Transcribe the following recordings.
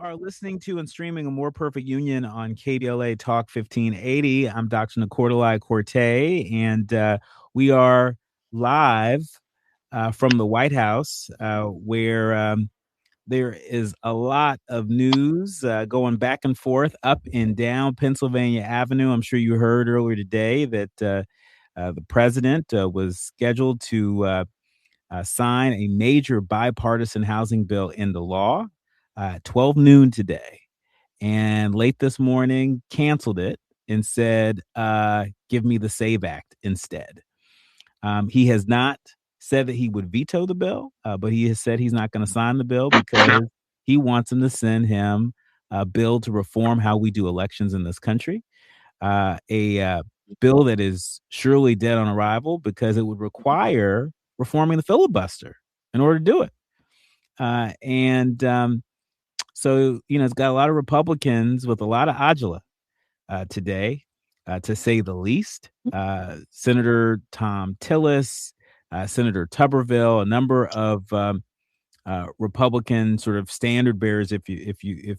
are listening to and streaming A More Perfect Union on KBLA Talk 1580. I'm Dr. Nii-Quartelai Quartey, and we are live from the White House, where there is a lot of news going back and forth up and down Pennsylvania Avenue. I'm sure you heard earlier today that the president was scheduled to sign a major bipartisan housing bill into law 12 noon today. And late this morning, canceled it and said, give me the SAVE Act instead. He has not said that he would veto the bill, but he has said he's not going to sign the bill because he wants him to send him a bill to reform how we do elections in this country. A bill that is surely dead on arrival because it would require reforming the filibuster in order to do it. So, it's got a lot of Republicans with a lot of agila today, to say the least. Senator Tom Tillis, Senator Tuberville, a number of Republican sort of standard bearers, if you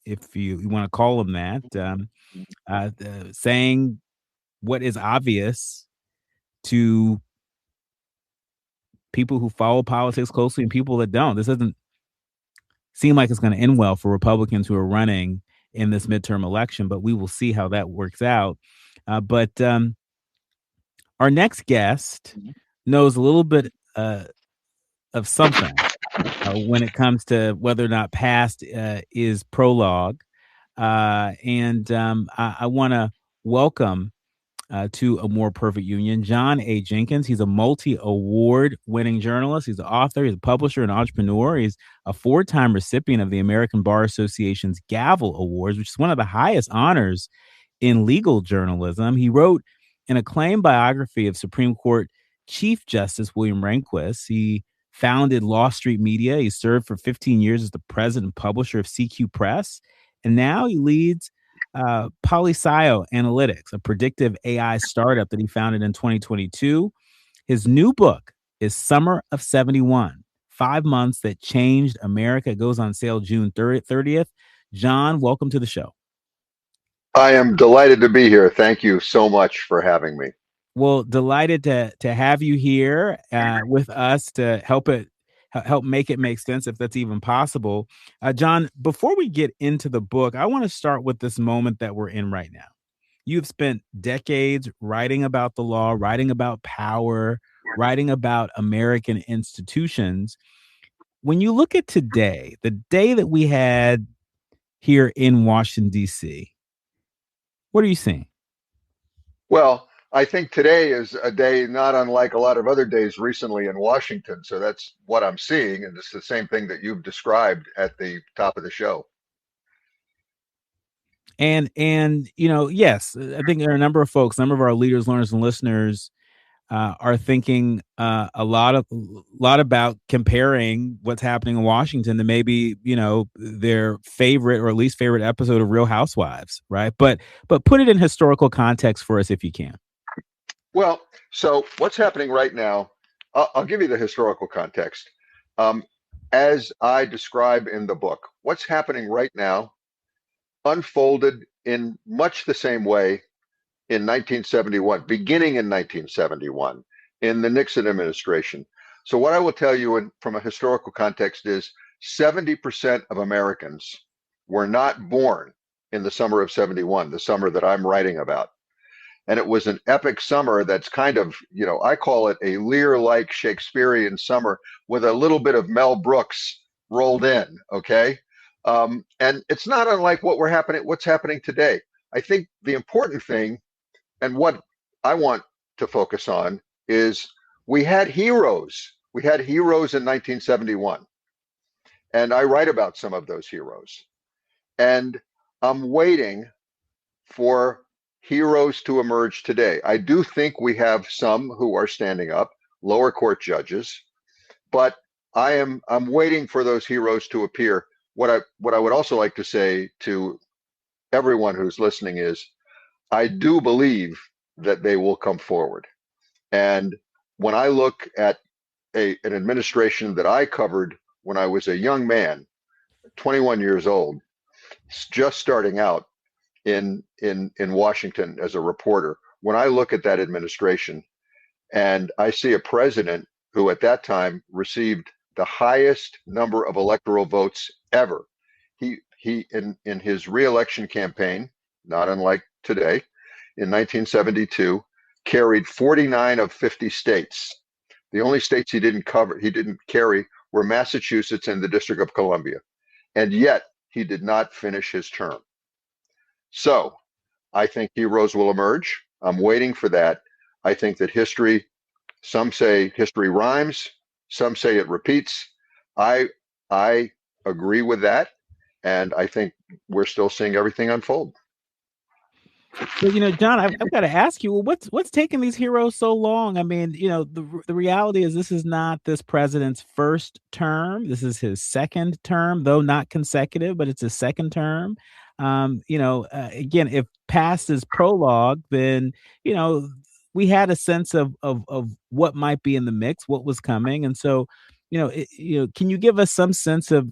want to call them that, saying what is obvious to people who follow politics closely and people that don't. This doesn't seem like it's going to end well for Republicans who are running in this midterm election, but we will see how that works out. But our next guest knows a little bit of something when it comes to whether or not past is prologue. And I want to welcome to A More Perfect Union, John A. Jenkins. He's a multi-award winning journalist. He's an author, he's a publisher, and entrepreneur. He's a 4-time recipient of the American Bar Association's Gavel Awards, which is one of the highest honors in legal journalism. He wrote an acclaimed biography of Supreme Court Chief Justice William Rehnquist. He founded Law Street Media. He served for 15 years as the president and publisher of CQ Press. And now he leads Polyscio Analytics, a predictive AI startup that he founded in 2022. His new book is Summer of 71, 5 Months That Changed America. It goes on sale June 30th. John, welcome to the show. I am delighted to be here. Thank you so much for having me. Well, delighted to have you here with us to help make it make sense, if that's even possible. John, before we get into the book, I want to start with this moment that we're in right now. You've spent decades writing about the law, writing about power, writing about American institutions. When you look at today, the day that we had here in Washington, D.C., what are you seeing? Well, I think today is a day not unlike a lot of other days recently in Washington. So that's what I'm seeing. And it's the same thing that you've described at the top of the show. And yes, I think there are a number of folks, some of our leaders, learners, and listeners are thinking a lot about comparing what's happening in Washington to maybe, their favorite or least favorite episode of Real Housewives, right? But put it in historical context for us if you can. Well, so what's happening right now, I'll give you the historical context. As I describe in the book, what's happening right now unfolded in much the same way in 1971, beginning in 1971, in the Nixon administration. So what I will tell you from a historical context is 70% of Americans were not born in the summer of 71, the summer that I'm writing about. And it was an epic summer that's kind of, I call it a Lear-like Shakespearean summer with a little bit of Mel Brooks rolled in, okay? And it's not unlike what's happening today. I think the important thing, and what I want to focus on, is we had heroes. We had heroes in 1971. And I write about some of those heroes. And I'm waiting for heroes to emerge today. I do think we have some who are standing up, lower court judges, but I'm waiting for those heroes to appear. What I would also like to say to everyone who's listening is, I do believe that they will come forward. And when I look at an administration that I covered when I was a young man, 21 years old, just starting out in Washington as a reporter, when I look at that administration and I see a president who at that time received the highest number of electoral votes ever. He in his reelection campaign, not unlike today, in 1972, carried 49 of 50 states. The only states he didn't carry were Massachusetts and the District of Columbia. And yet he did not finish his term. So I think heroes will emerge. I'm waiting for that. I think that history, some say history rhymes, some say it repeats. I agree with that, and I think we're still seeing everything unfold. But John, I've got to ask you, well, what's taking these heroes so long? I mean, the reality is this is not this president's first term. This is his second term, though not consecutive, but it's his second term. Again, if past is prologue, then we had a sense of what might be in the mix, what was coming, and so can you give us some sense of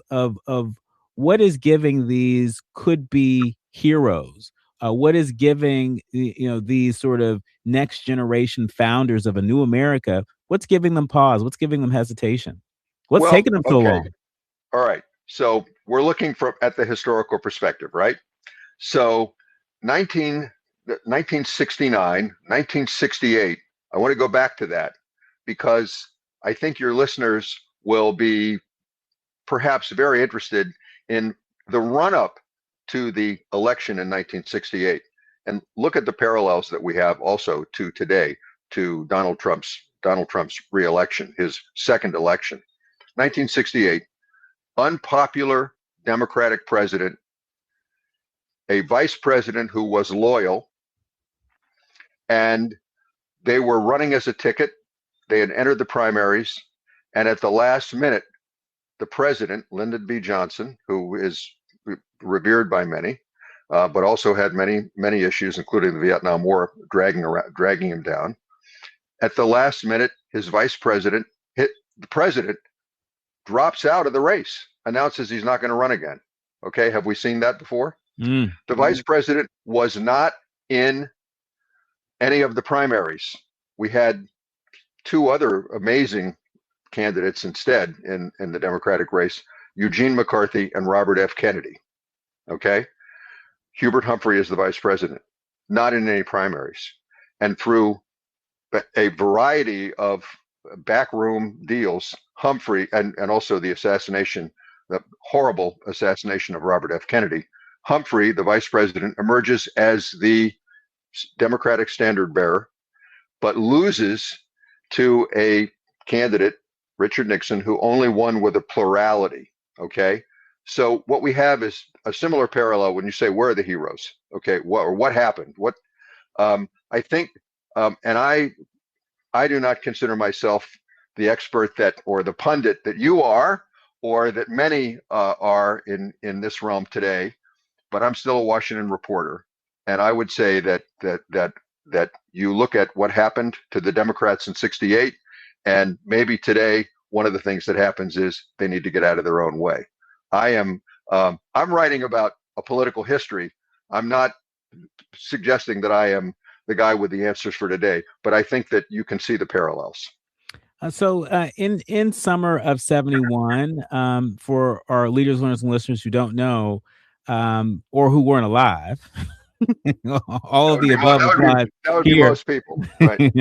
what is giving these could be heroes? What is giving these sort of next generation founders of a new America? What's giving them pause? What's giving them hesitation? What's taking them so long? All right. So we're looking at the historical perspective, right? So 1969, 1968, I want to go back to that because I think your listeners will be perhaps very interested in the run-up to the election in 1968 and look at the parallels that we have also to today, to Donald Trump's re-election, his second election. 1968, unpopular Democratic president, a vice president who was loyal, and they were running as a ticket. They had entered the primaries, and at the last minute, the president, Lyndon B. Johnson, who is revered by many, but also had many issues, including the Vietnam War, dragging him down. At the last minute, his vice president, the president, drops out of the race, announces he's not going to run again. Okay, have we seen that before? The vice president was not in any of the primaries. We had two other amazing candidates instead in the Democratic race, Eugene McCarthy and Robert F. Kennedy. Okay. Hubert Humphrey is the vice president, not in any primaries. And through a variety of backroom deals, Humphrey, and also the horrible assassination of Robert F. Kennedy, Humphrey, the vice president, emerges as the Democratic standard bearer, but loses to a candidate, Richard Nixon, who only won with a plurality. Okay. So what we have is a similar parallel when you say, where are the heroes? Okay. What happened? I think, and I do not consider myself the expert or the pundit that you are, or that many are in this realm today, but I'm still a Washington reporter. And I would say that you look at what happened to the Democrats in '68, and maybe today, one of the things that happens is they need to get out of their own way. I'm writing about a political history. I'm not suggesting that I am the guy with the answers for today, but I think that you can see the parallels. So in summer of '71, for our leaders, learners, and listeners who don't know, or who weren't alive, all of the above applies. That would be most people, right?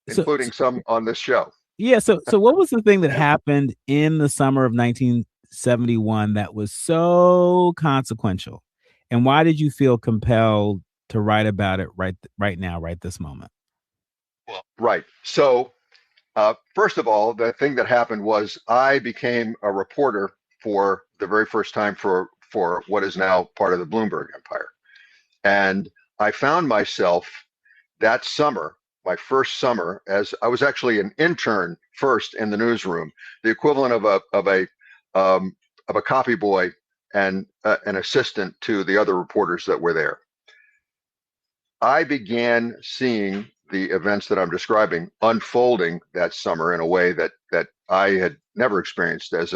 Including some on this show. Yeah. So what was the thing that happened in the summer of 1971 that was so consequential, and why did you feel compelled to write about it right now, right this moment? Well, right. So, first of all, the thing that happened was I became a reporter for the very first time for what is now part of the Bloomberg empire. And I found myself that summer, my first summer, as I was actually an intern first in the newsroom, the equivalent of a copy boy and an assistant to the other reporters that were there. I began seeing the events that I'm describing unfolding that summer in a way that I had never experienced as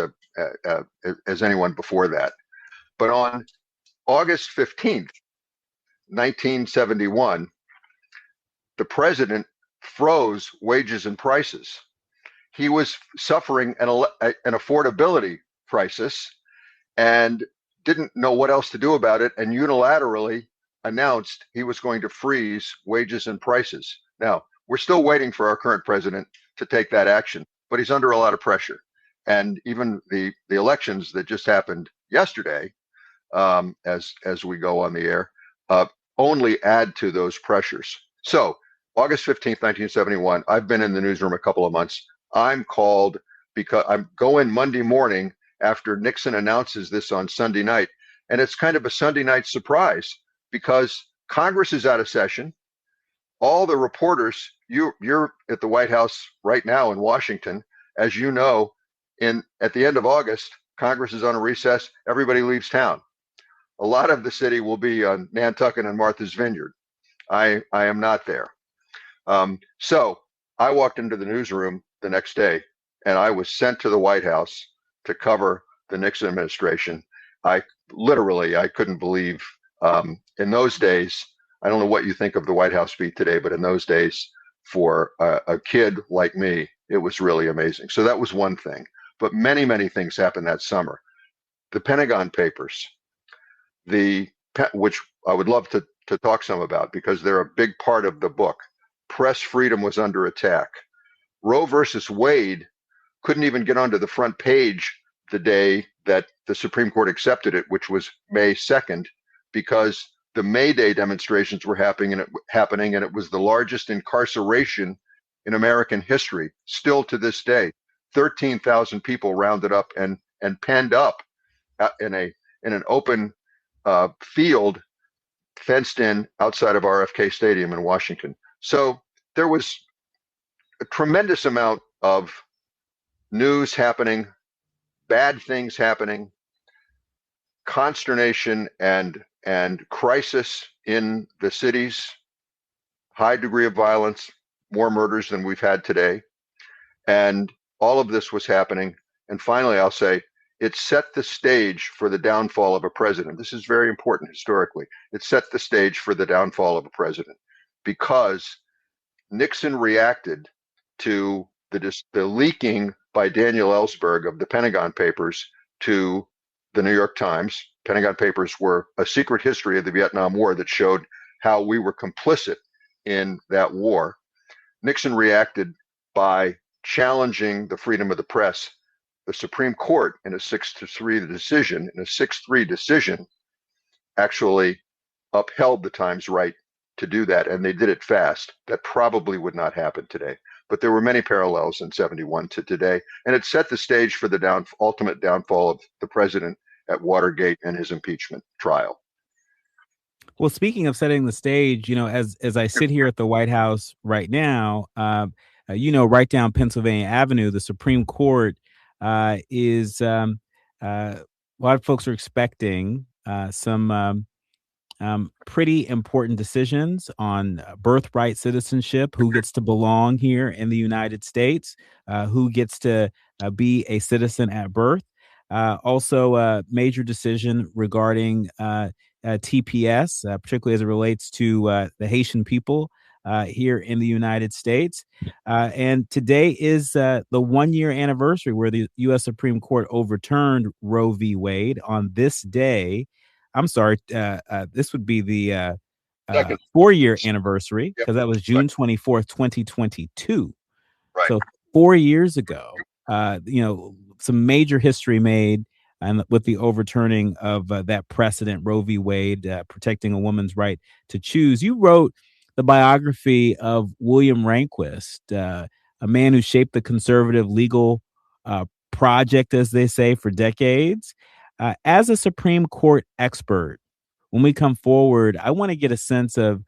as anyone before that. But on August 15th, 1971, the president froze wages and prices. He was suffering an affordability crisis and didn't know what else to do about it, and unilaterally announced he was going to freeze wages and prices. Now, we're still waiting for our current president to take that action, but he's under a lot of pressure. And even the elections that just happened yesterday, as we go on the air, only add to those pressures. So August 15th, 1971, I've been in the newsroom a couple of months. I'm called because I'm going Monday morning after Nixon announces this on Sunday night. And it's kind of a Sunday night surprise because Congress is out of session. All the reporters, you're at the White House right now in Washington. As you know, at the end of August, Congress is on a recess. Everybody leaves town. A lot of the city will be on Nantucket and Martha's Vineyard. I am not there. So I walked into the newsroom the next day and I was sent to the White House to cover the Nixon administration. I couldn't believe, in those days, I don't know what you think of the White House beat today, but in those days, for a kid like me, it was really amazing. So that was one thing. But many, many things happened that summer. The Pentagon Papers, which I would love to talk some about because they're a big part of the book. Press freedom was under attack. Roe versus Wade couldn't even get onto the front page the day that the Supreme Court accepted it, which was May 2nd, because the May Day demonstrations were happening, and it was the largest incarceration in American history, still to this day. 13,000 people rounded up and penned up in an open field fenced in outside of RFK Stadium in Washington. So there was a tremendous amount of news happening, bad things happening, consternation and crisis in the cities, high degree of violence, more murders than we've had today. And all of this was happening. And finally, I'll say it set the stage for the downfall of a president. This is very important historically. It set the stage for the downfall of a president because Nixon reacted to the leaking by Daniel Ellsberg of the Pentagon Papers to the New York Times. Pentagon Papers were a secret history of the Vietnam War that showed how we were complicit in that war. Nixon reacted by challenging the freedom of the press. The Supreme Court, in a 6-3 decision, actually upheld the Times' right to do that, and they did it fast. That probably would not happen today. But there were many parallels in 71 to today, and it set the stage for the ultimate downfall of the president at Watergate and his impeachment trial. Well, speaking of setting the stage, as I sit here at the White House right now, right down Pennsylvania Avenue, the Supreme Court is a lot of folks are expecting some pretty important decisions on birthright citizenship, who gets to belong here in the United States, who gets to be a citizen at birth. Also, a major decision regarding TPS, particularly as it relates to the Haitian people here in the United States. And today is the 1-year anniversary where the U.S. Supreme Court overturned Roe v. Wade. On this day, I'm sorry, this would be the 4-year anniversary, because that was June 24th, 2022. Right. So 4 years ago, some major history made and with the overturning of that precedent, Roe v. Wade, protecting a woman's right to choose. You wrote the biography of William Rehnquist, a man who shaped the conservative legal project, as they say, for decades. As a Supreme Court expert, when we come forward, I want to get a sense of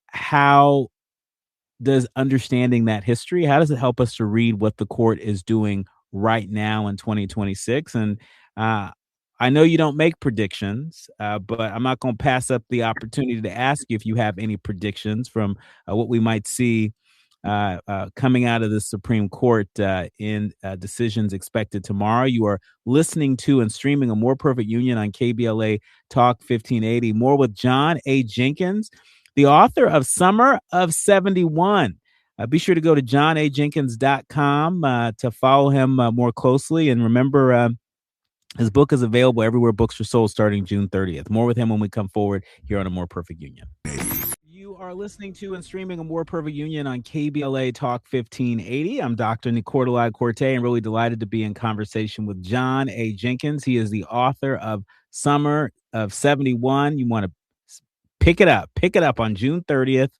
how does understanding that history, how does it help us to read what the court is doing right now in 2026? And I know you don't make predictions, but I'm not going to pass up the opportunity to ask you if you have any predictions from what we might see coming out of the Supreme Court in decisions expected tomorrow. You are listening to and streaming A More Perfect Union on KBLA Talk 1580. More with John A. Jenkins, the author of Summer of 71. Be sure to go to johnajenkins.com to follow him more closely. And remember, his book is available everywhere books are sold starting June 30th. More with him when we come forward here on A More Perfect Union. You are listening to and streaming A More Perfect Union on KBLA Talk 1580. I'm Dr. Nii-Quartelai Quartey, and really delighted to be in conversation with John A. Jenkins. He is the author of Summer of 71. You want to pick it up on June 30th.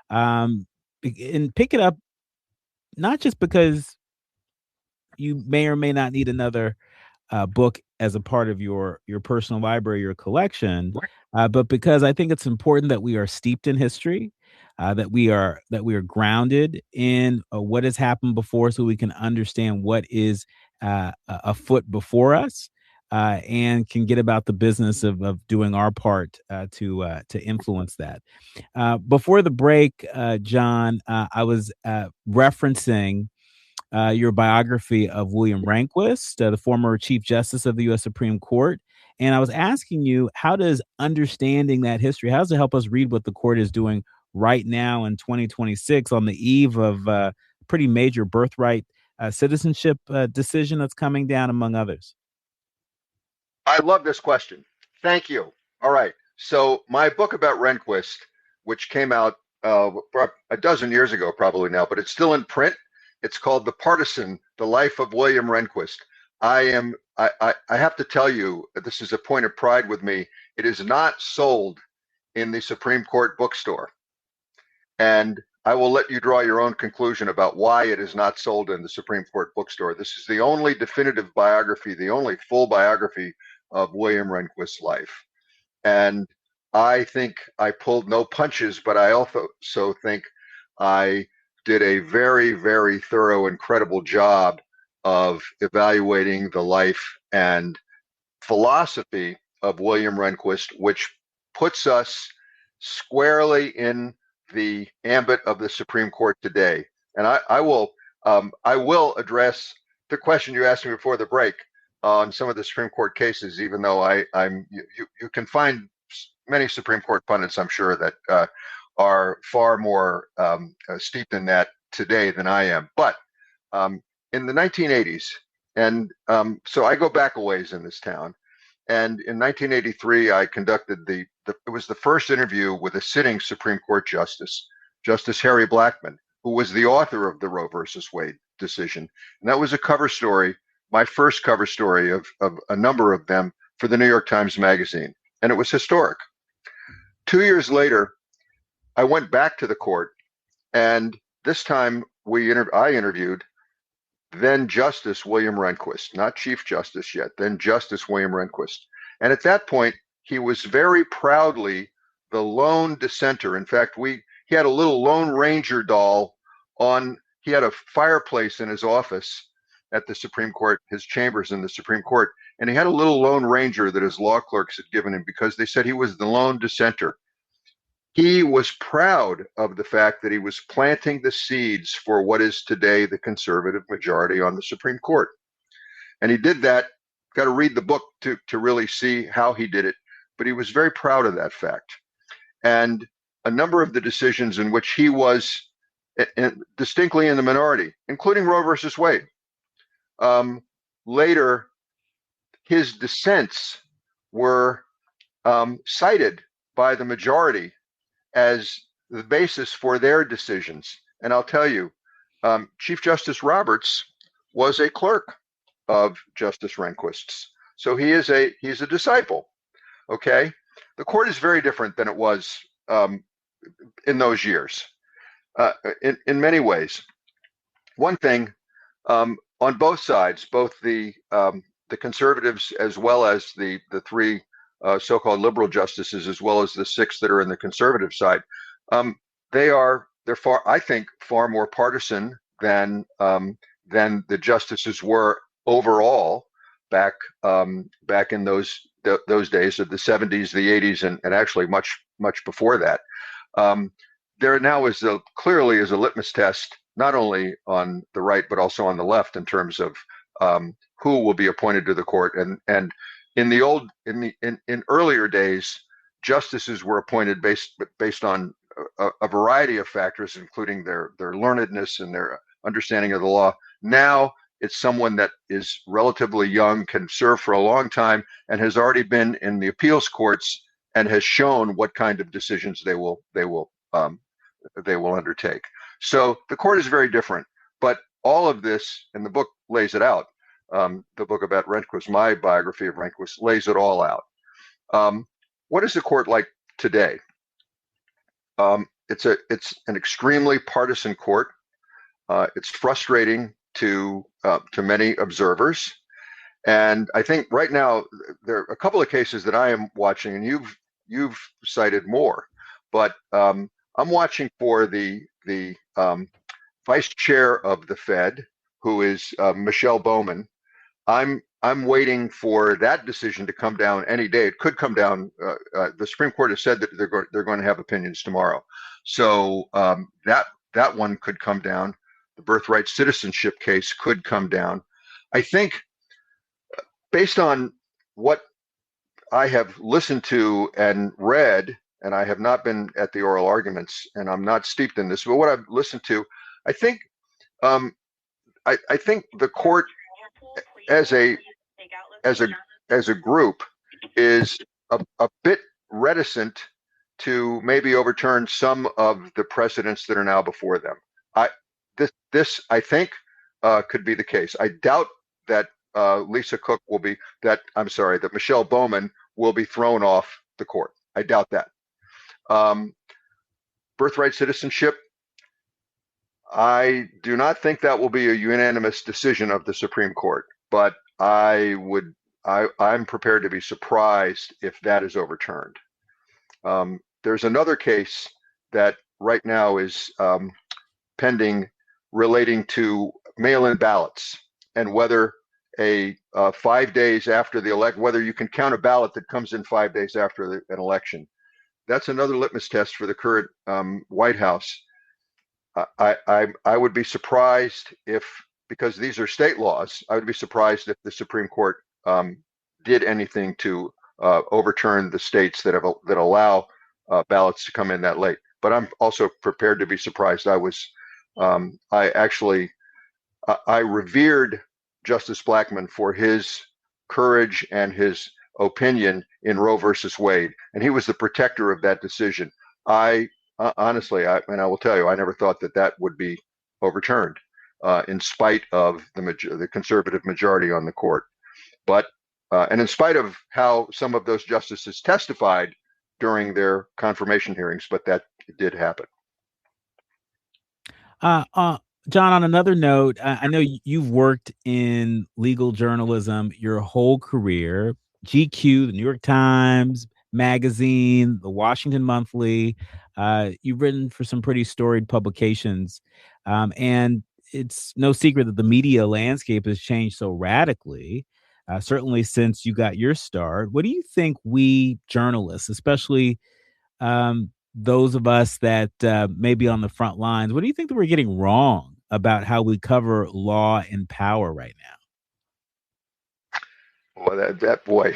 And pick it up not just because you may or may not need another book as a part of your personal library, your collection, but because I think it's important that we are steeped in history, that we are grounded in what has happened before, so we can understand what is afoot before us, and can get about the business of doing our part to influence that. Before the break, John, I was referencing your biography of William Rehnquist, the former Chief Justice of the U.S. Supreme Court. And I was asking you, how does understanding that history, how does it help us read what the court is doing right now in 2026 on the eve of a pretty major birthright citizenship decision that's coming down, among others? I love this question. Thank you. All right. So my book about Rehnquist, which came out a dozen years ago, probably now, but it's still in print. It's called The Partisan: The Life of William Rehnquist. I have to tell you, this is a point of pride with me. It is not sold in the Supreme Court bookstore. And I will let you draw your own conclusion about why it is not sold in the Supreme Court bookstore. This is the only definitive biography, the only full biography of William Rehnquist's life. And I think I pulled no punches, but I also think I did a very, very thorough, incredible job of evaluating the life and philosophy of William Rehnquist, which puts us squarely in the ambit of the Supreme Court today. And I will address the question you asked me before the break on some of the Supreme Court cases, even though you can find many Supreme Court pundits, I'm sure, that are far more steeped in that today than I am. But in the 1980s, and so I go back a ways in this town, and in 1983, I conducted it was the first interview with a sitting Supreme Court Justice, Justice Harry Blackmun, who was the author of the Roe versus Wade decision. And that was a cover story, my first cover story of a number of them for the New York Times Magazine. And it was historic. 2 years later, I went back to the court, and this time I interviewed then Justice William Rehnquist, not Chief Justice yet, then Justice William Rehnquist. And at that point, he was very proudly the lone dissenter. In fact, he had a little Lone Ranger doll he had a fireplace in his office at the Supreme Court, his chambers in the Supreme Court, and he had a little Lone Ranger that his law clerks had given him because they said he was the lone dissenter. He was proud of the fact that he was planting the seeds for what is today the conservative majority on the Supreme Court. And he did that. Got to read the book to really see how he did it. But he was very proud of that fact. And a number of the decisions in which he was distinctly in the minority, including Roe versus Wade, later his dissents were cited by the majority as the basis for their decisions. And I'll tell you, Chief Justice Roberts was a clerk of Justice Rehnquist's. So he's a disciple. Okay. The court is very different than it was in those years, in many ways. One thing, on both sides, both the conservatives as well as the three so-called liberal justices, as well as the six that are in the conservative side, they're I think far more partisan than the justices were overall back in those days of the 70s, the 80s, and actually much before that. There now is clearly is a litmus test not only on the right but also on the left in terms of who will be appointed to the court. And in earlier days, justices were appointed based on a variety of factors, including their learnedness and their understanding of the law. Now it's someone that is relatively young, can serve for a long time, and has already been in the appeals courts and has shown what kind of decisions they will undertake. So the court is very different, but all of this, and the book lays it out. The book about Rehnquist, my biography of Rehnquist, lays it all out. What is the court like today? It's an extremely partisan court. It's frustrating to many observers, and I think right now there are a couple of cases that I am watching, and you've cited more, but I'm watching for the vice chair of the Fed, who is Michelle Bowman. I'm waiting for that decision to come down any day. It could come down. The Supreme Court has said that they're going to have opinions tomorrow, so that one could come down. The birthright citizenship case could come down. I think, based on what I have listened to and read, and I have not been at the oral arguments, and I'm not steeped in this, but what I've listened to, I think I think the court as a group is a bit reticent to maybe overturn some of the precedents that are now before them. This I think could be the case. I doubt that Lisa Cook will be that. I'm sorry, that Michelle Bowman will be thrown off the court. I doubt that. Birthright citizenship, I do not think that will be a unanimous decision of the Supreme Court, but I'm prepared to be surprised if that is overturned. There's another case that right now is pending relating to mail-in ballots and whether 5 days after the election, whether you can count a ballot that comes in 5 days after an election. That's another litmus test for the current White House. I would be surprised if, because these are state laws, I would be surprised if the Supreme Court did anything to overturn the states that allow ballots to come in that late. But I'm also prepared to be surprised. I revered Justice Blackmun for his courage and his opinion in Roe versus Wade, and he was the protector of that decision. Honestly, and I will tell you, I never thought that would be overturned, in spite of the conservative majority on the court. But and in spite of how some of those justices testified during their confirmation hearings, but that did happen. John, on another note, I know you've worked in legal journalism your whole career. GQ, the New York Times Magazine, the Washington Monthly. You've written for some pretty storied publications. And it's no secret that the media landscape has changed so radically, certainly since you got your start. What do you think we journalists, especially those of us that may be on the front lines, what do you think that we're getting wrong about how we cover law and power right now? Well, that boy,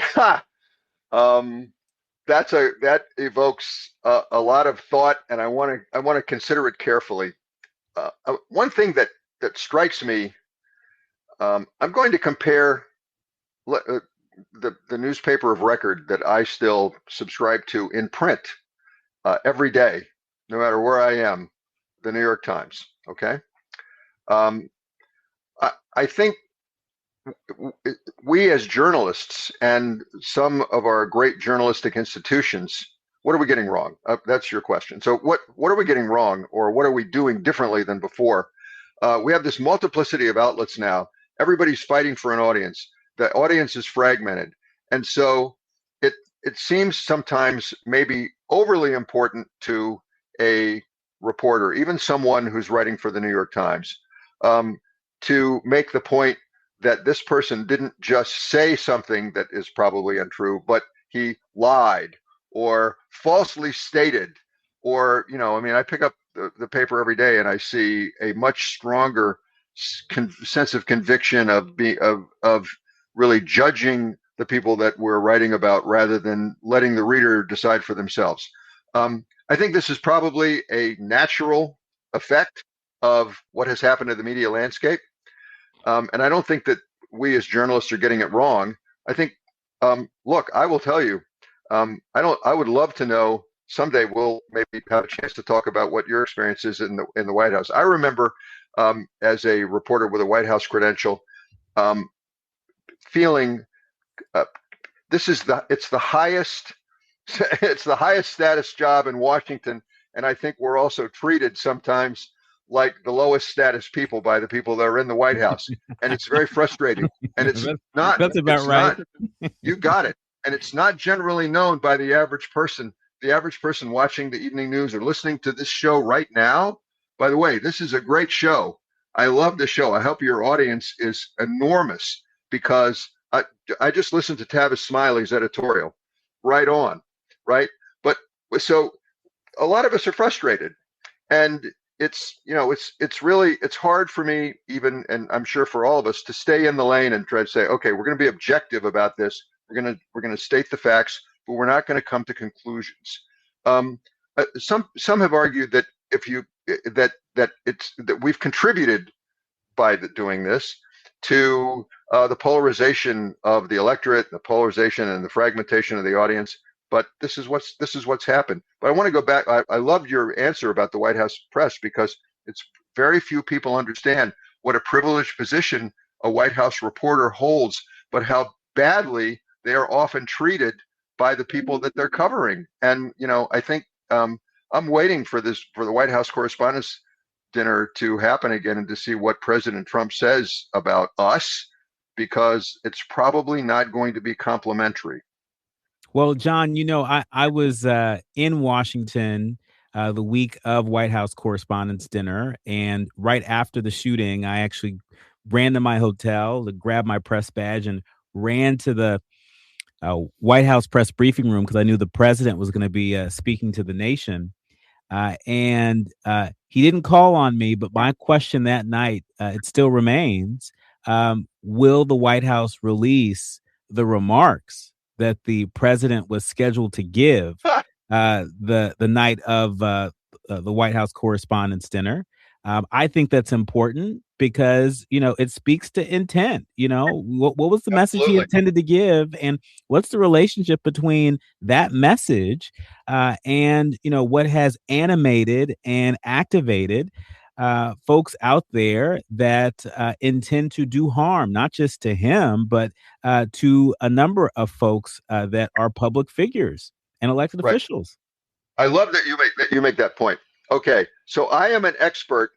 that evokes a lot of thought, and I want to consider it carefully. One thing that strikes me, I'm going to compare the newspaper of record that I still subscribe to in print every day, no matter where I am, the New York Times. Okay. I think we as journalists and some of our great journalistic institutions, what are we getting wrong? That's your question. So what are we getting wrong, or what are we doing differently than before? We have this multiplicity of outlets now. Everybody's fighting for an audience. The audience is fragmented. And so it seems sometimes maybe overly important to a reporter, even someone who's writing for the New York Times, to make the point that this person didn't just say something that is probably untrue, but he lied or falsely stated, or, I pick up the paper every day, and I see a much stronger sense of conviction of really judging the people that we're writing about rather than letting the reader decide for themselves. I think this is probably a natural effect of what has happened to the media landscape. And I don't think that we as journalists are getting it wrong. I think, look, I will tell you, I would love to know someday we'll maybe have a chance to talk about what your experience is in the White House. I remember as a reporter with a White House credential, feeling it's the highest it's the highest status job in Washington, and I think we're also treated sometimes like the lowest status people by the people that are in the White House, and it's very frustrating. And it's not. That's about it's right. Not, you got it. And it's not generally known by the average person. The average person watching the evening news or listening to this show right now. By the way, this is a great show. I love the show. I hope your audience is enormous because I just listened to Tavis Smiley's editorial. Right on, right? But so a lot of us are frustrated, and it's really hard for me even, and I'm sure for all of us, to stay in the lane and try to say, okay, we're going to be objective about this. We're going to state the facts, but we're not going to come to conclusions. Some have argued that if you that we've contributed by doing this to the polarization of the electorate, the polarization and the fragmentation of the audience. But this is what's happened. But I want to go back. I loved your answer about the White House press, because it's very few people understand what a privileged position a White House reporter holds, but how badly they are often treated by the people that they're covering. And I think I'm waiting for the White House Correspondents' Dinner to happen again and to see what President Trump says about us, because it's probably not going to be complimentary. Well, John, I was in Washington the week of White House Correspondents' Dinner, and right after the shooting, I actually ran to my hotel to grab my press badge and ran to the White House press briefing room because I knew the president was going to be speaking to the nation. And he didn't call on me, but my question that night, it still remains, will the White House release the remarks that the president was scheduled to give the night of the White House Correspondents' Dinner? I think that's important because, it speaks to intent. What was the message he intended to give, and what's the relationship between that message and, what has animated and activated folks out there that intend to do harm, not just to him, but to a number of folks that are public figures and elected officials. I love that you make that point. Okay, so I am an expert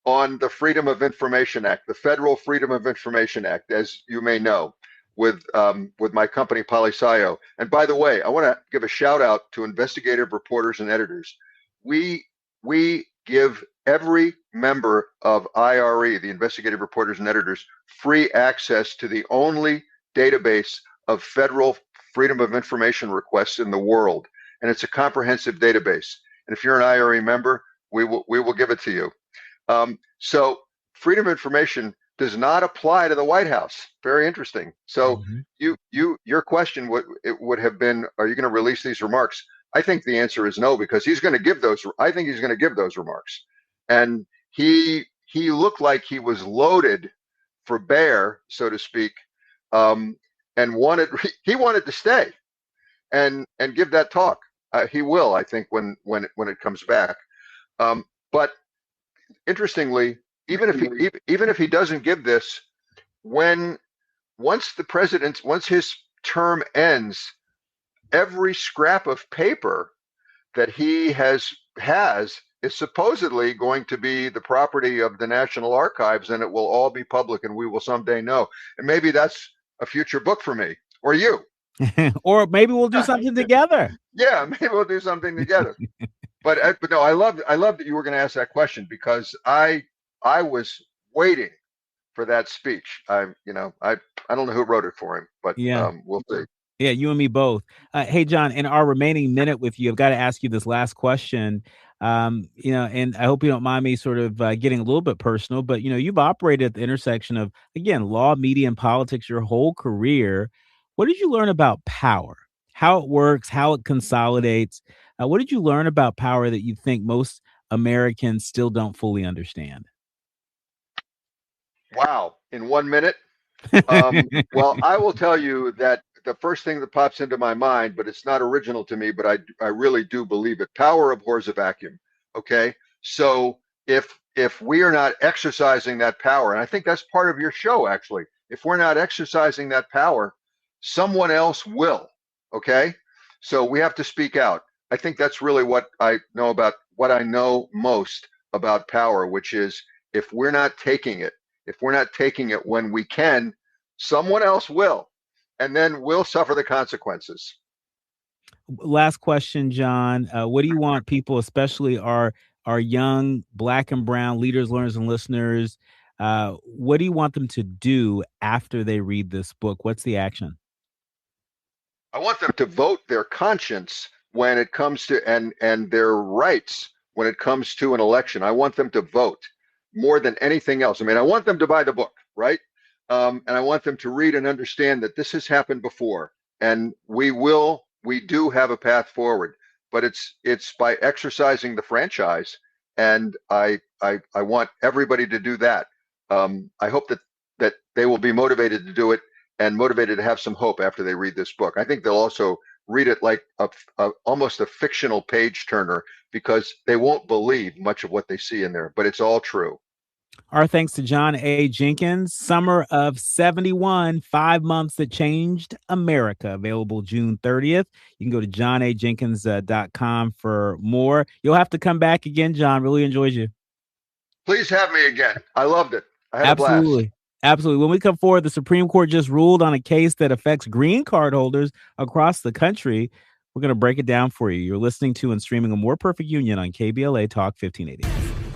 on the Freedom of Information Act, the Federal Freedom of Information Act, as you may know, with my company PoliScio. And by the way, I want to give a shout out to investigative reporters and editors. We give every member of IRE, the investigative reporters and editors, free access to the only database of federal Freedom of Information requests in the world. And it's a comprehensive database. And if you're an IRE member, we will give it to you. So freedom of information does not apply to the White House. Very interesting. So your question would have been, are you going to release these remarks? I think the answer is no, because he's going to give those. I think he's going to give those remarks. And he looked like he was loaded for bear, so to speak, and he wanted to stay and give that talk. He will, I think, when it comes back. But interestingly, even if he doesn't give this, once his term ends, every scrap of paper that he has is supposedly going to be the property of the National Archives, and it will all be public, and we will someday know. And maybe that's a future book for me or you. Or maybe we'll do something together. Yeah, maybe we'll do something together. But no, I love that you were going to ask that question, because I was waiting for that speech. I don't know who wrote it for him, but we'll see. Yeah, you and me both. Hey, John, in our remaining minute with you, I've got to ask you this last question. And I hope you don't mind me sort of getting a little bit personal, but you've operated at the intersection of, again, law, media, and politics your whole career. What did you learn about power? How it works, how it consolidates? What did you learn about power that you think most Americans still don't fully understand? Wow. In 1 minute? Well, I will tell you that the first thing that pops into my mind, but it's not original to me, but I really do believe it. Power abhors a vacuum. Okay. So if we are not exercising that power, and I think that's part of your show, actually, if we're not exercising that power, someone else will. Okay. So we have to speak out. I think that's really what I know most about power, which is if we're not taking it, if we're not taking it when we can, someone else will, and then we'll suffer the consequences. Last question, John. What do you want people, especially our young Black and brown leaders, learners, and listeners? What do you want them to do after they read this book? What's the action? I want them to vote their conscience when it comes to and their rights when it comes to an election. I want them to vote more than anything else. I mean, I want them to buy the book, right? And I want them to read and understand that this has happened before, and we do have a path forward, but it's by exercising the franchise, and I want everybody to do that. I hope that they will be motivated to do it and motivated to have some hope after they read this book. I think they'll also read it like almost a fictional page turner because they won't believe much of what they see in there, but it's all true. Our thanks to John A. Jenkins, Summer of 71, 5 months that changed America, available June 30th. You can go to johnajenkins.com for more. You'll have to come back again, John. Really enjoyed you. Please have me again. I loved it. I had a blast. Absolutely. Absolutely. When we come forward, the Supreme Court just ruled on a case that affects green card holders across the country. We're going to break it down for you. You're listening to and streaming A More Perfect Union on KBLA Talk 1580.